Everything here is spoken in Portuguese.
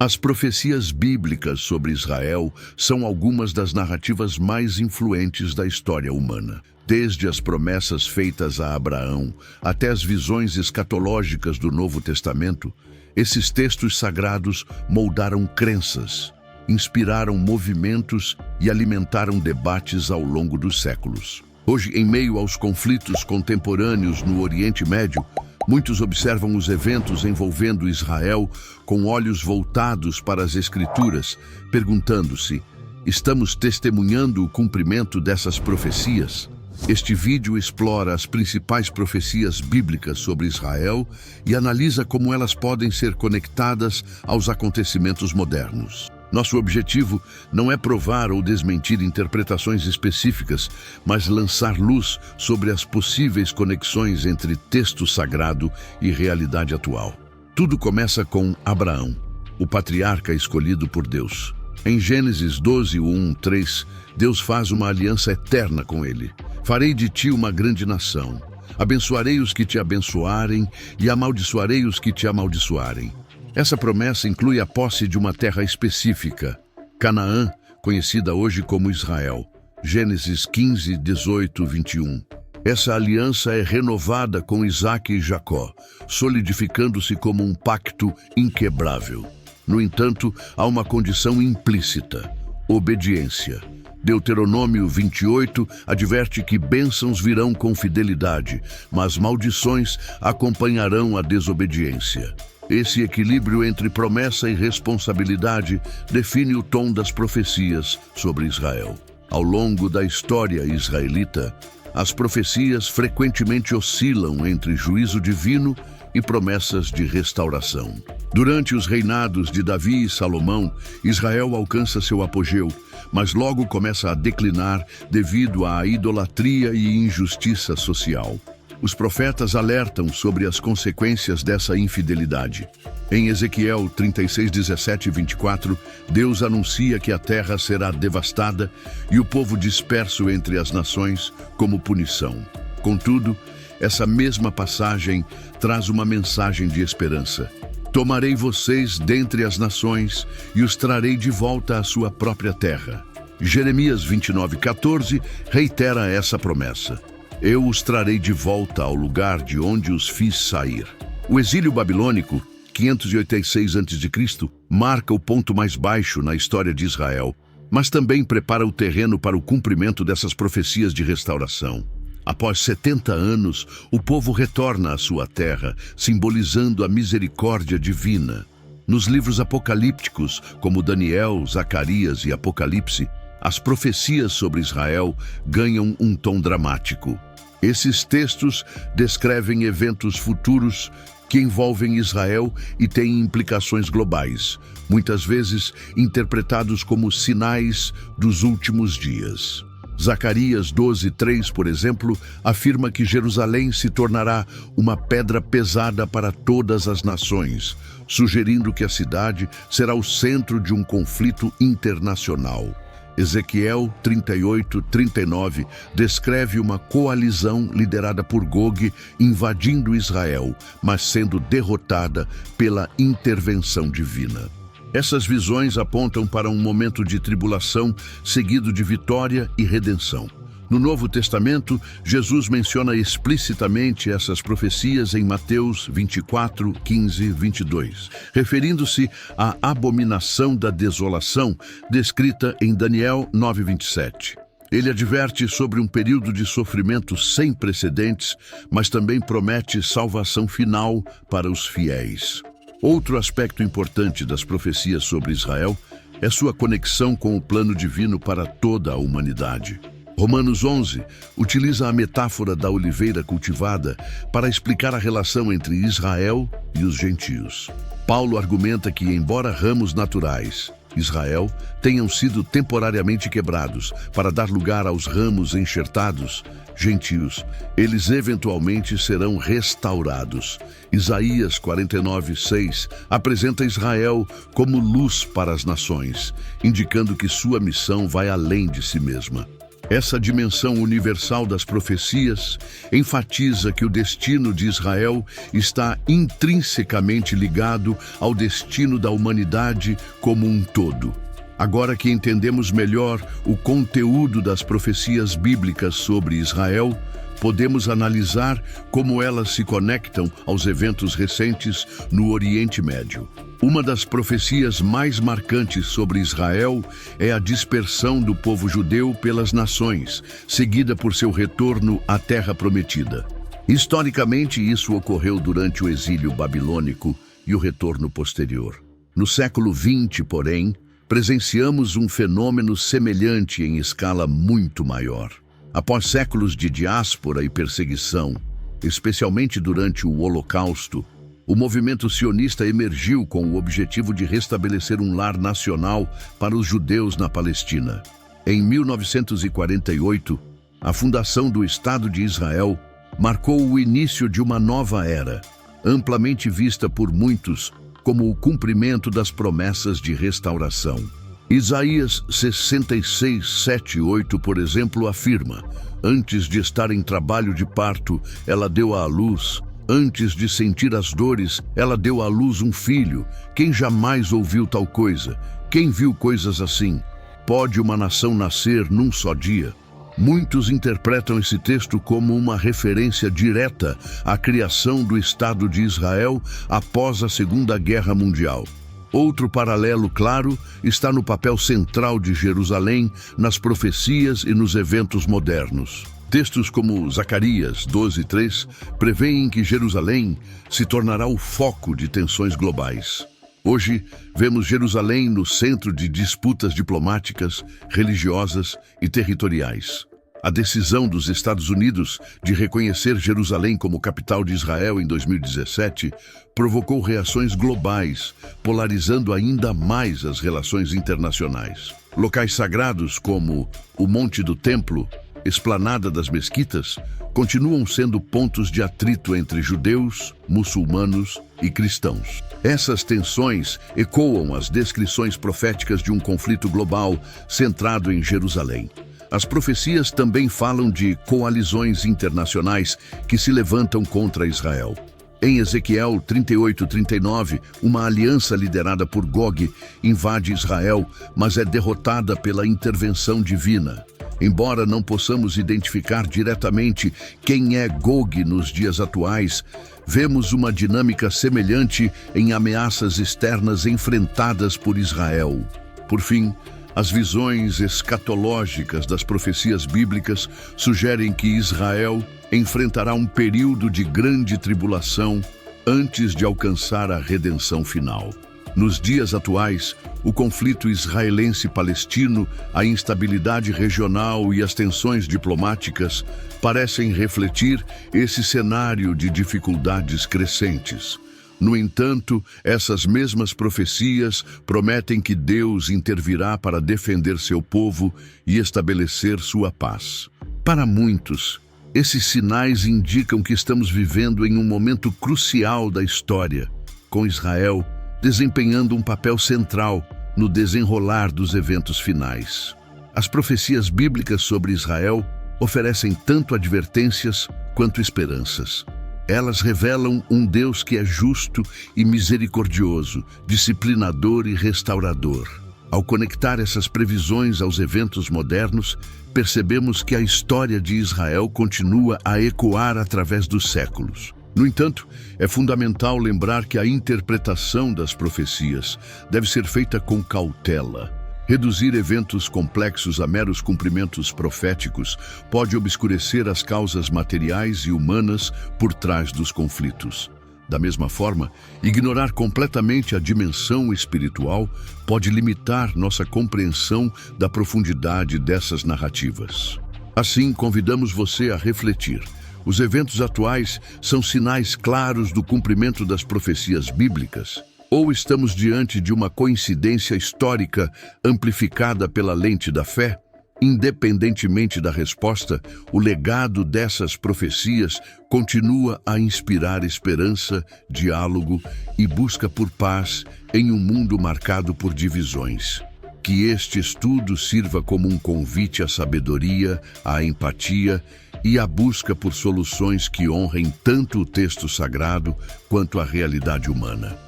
As profecias bíblicas sobre Israel são algumas das narrativas mais influentes da história humana. Desde as promessas feitas a Abraão até as visões escatológicas do Novo Testamento, esses textos sagrados moldaram crenças, inspiraram movimentos e alimentaram debates ao longo dos séculos. Hoje, em meio aos conflitos contemporâneos no Oriente Médio, muitos observam os eventos envolvendo Israel com olhos voltados para as Escrituras, perguntando-se: estamos testemunhando o cumprimento dessas profecias? Este vídeo explora as principais profecias bíblicas sobre Israel e analisa como elas podem ser conectadas aos acontecimentos modernos. Nosso objetivo não é provar ou desmentir interpretações específicas, mas lançar luz sobre as possíveis conexões entre texto sagrado e realidade atual. Tudo começa com Abraão, o patriarca escolhido por Deus. Em Gênesis 12, 1-3, Deus faz uma aliança eterna com ele. Farei de ti uma grande nação. Abençoarei os que te abençoarem e amaldiçoarei os que te amaldiçoarem. Essa promessa inclui a posse de uma terra específica, Canaã, conhecida hoje como Israel. Gênesis 15, 18, 21. Essa aliança é renovada com Isaque e Jacó, solidificando-se como um pacto inquebrável. No entanto, há uma condição implícita: obediência. Deuteronômio 28 adverte que bênçãos virão com fidelidade, mas maldições acompanharão a desobediência. Esse equilíbrio entre promessa e responsabilidade define o tom das profecias sobre Israel. Ao longo da história israelita, as profecias frequentemente oscilam entre juízo divino e promessas de restauração. Durante os reinados de Davi e Salomão, Israel alcança seu apogeu, mas logo começa a declinar devido à idolatria e injustiça social. Os profetas alertam sobre as consequências dessa infidelidade. Em Ezequiel 36, 17 e 24, Deus anuncia que a terra será devastada e o povo disperso entre as nações como punição. Contudo, essa mesma passagem traz uma mensagem de esperança. Tomarei vocês dentre as nações e os trarei de volta à sua própria terra. Jeremias 29:14 reitera essa promessa. Eu os trarei de volta ao lugar de onde os fiz sair. O exílio babilônico, 586 a.C., marca o ponto mais baixo na história de Israel, mas também prepara o terreno para o cumprimento dessas profecias de restauração. Após 70 anos, o povo retorna à sua terra, simbolizando a misericórdia divina. Nos livros apocalípticos, como Daniel, Zacarias e Apocalipse, as profecias sobre Israel ganham um tom dramático. Esses textos descrevem eventos futuros que envolvem Israel e têm implicações globais, muitas vezes interpretados como sinais dos últimos dias. Zacarias 12:3, por exemplo, afirma que Jerusalém se tornará uma pedra pesada para todas as nações, sugerindo que a cidade será o centro de um conflito internacional. Ezequiel 38:39 descreve uma coalizão liderada por Gog invadindo Israel, mas sendo derrotada pela intervenção divina. Essas visões apontam para um momento de tribulação seguido de vitória e redenção. No Novo Testamento, Jesus menciona explicitamente essas profecias em Mateus 24, 15, 22, referindo-se à abominação da desolação, descrita em Daniel 9:27. Ele adverte sobre um período de sofrimento sem precedentes, mas também promete salvação final para os fiéis. Outro aspecto importante das profecias sobre Israel é sua conexão com o plano divino para toda a humanidade. Romanos 11 utiliza a metáfora da oliveira cultivada para explicar a relação entre Israel e os gentios. Paulo argumenta que, embora ramos naturais, Israel, tenham sido temporariamente quebrados para dar lugar aos ramos enxertados, gentios, eles eventualmente serão restaurados. Isaías 49:6 apresenta Israel como luz para as nações, indicando que sua missão vai além de si mesma. Essa dimensão universal das profecias enfatiza que o destino de Israel está intrinsecamente ligado ao destino da humanidade como um todo. Agora que entendemos melhor o conteúdo das profecias bíblicas sobre Israel, podemos analisar como elas se conectam aos eventos recentes no Oriente Médio. Uma das profecias mais marcantes sobre Israel é a dispersão do povo judeu pelas nações, seguida por seu retorno à Terra Prometida. Historicamente, isso ocorreu durante o exílio babilônico e o retorno posterior. No século XX, porém, presenciamos um fenômeno semelhante em escala muito maior. Após séculos de diáspora e perseguição, especialmente durante o Holocausto, o movimento sionista emergiu com o objetivo de restabelecer um lar nacional para os judeus na Palestina. Em 1948, a fundação do Estado de Israel marcou o início de uma nova era, amplamente vista por muitos como o cumprimento das promessas de restauração. Isaías 66, 7 e 8, por exemplo, afirma: antes de estar em trabalho de parto, ela deu à luz. Antes de sentir as dores, ela deu à luz um filho. Quem jamais ouviu tal coisa? Quem viu coisas assim? Pode uma nação nascer num só dia? Muitos interpretam esse texto como uma referência direta à criação do Estado de Israel após a Segunda Guerra Mundial. Outro paralelo claro está no papel central de Jerusalém nas profecias e nos eventos modernos. Textos como Zacarias 12:3 preveem que Jerusalém se tornará o foco de tensões globais. Hoje, vemos Jerusalém no centro de disputas diplomáticas, religiosas e territoriais. A decisão dos Estados Unidos de reconhecer Jerusalém como capital de Israel em 2017 provocou reações globais, polarizando ainda mais as relações internacionais. Locais sagrados como o Monte do Templo, Esplanada das Mesquitas, continuam sendo pontos de atrito entre judeus, muçulmanos e cristãos. Essas tensões ecoam as descrições proféticas de um conflito global centrado em Jerusalém. As profecias também falam de coalizões internacionais que se levantam contra Israel. Em Ezequiel 38:39, uma aliança liderada por Gog invade Israel, mas é derrotada pela intervenção divina. Embora não possamos identificar diretamente quem é Gog nos dias atuais, vemos uma dinâmica semelhante em ameaças externas enfrentadas por Israel. Por fim, as visões escatológicas das profecias bíblicas sugerem que Israel enfrentará um período de grande tribulação antes de alcançar a redenção final. Nos dias atuais, o conflito israelense-palestino, a instabilidade regional e as tensões diplomáticas parecem refletir esse cenário de dificuldades crescentes. No entanto, essas mesmas profecias prometem que Deus intervirá para defender seu povo e estabelecer sua paz. Para muitos, esses sinais indicam que estamos vivendo em um momento crucial da história, com Israel desempenhando um papel central no desenrolar dos eventos finais. As profecias bíblicas sobre Israel oferecem tanto advertências quanto esperanças. Elas revelam um Deus que é justo e misericordioso, disciplinador e restaurador. Ao conectar essas previsões aos eventos modernos, percebemos que a história de Israel continua a ecoar através dos séculos. No entanto, é fundamental lembrar que a interpretação das profecias deve ser feita com cautela. Reduzir eventos complexos a meros cumprimentos proféticos pode obscurecer as causas materiais e humanas por trás dos conflitos. Da mesma forma, ignorar completamente a dimensão espiritual pode limitar nossa compreensão da profundidade dessas narrativas. Assim, convidamos você a refletir. Os eventos atuais são sinais claros do cumprimento das profecias bíblicas? Ou estamos diante de uma coincidência histórica amplificada pela lente da fé? Independentemente da resposta, o legado dessas profecias continua a inspirar esperança, diálogo e busca por paz em um mundo marcado por divisões. Que este estudo sirva como um convite à sabedoria, à empatia e à busca por soluções que honrem tanto o texto sagrado quanto a realidade humana.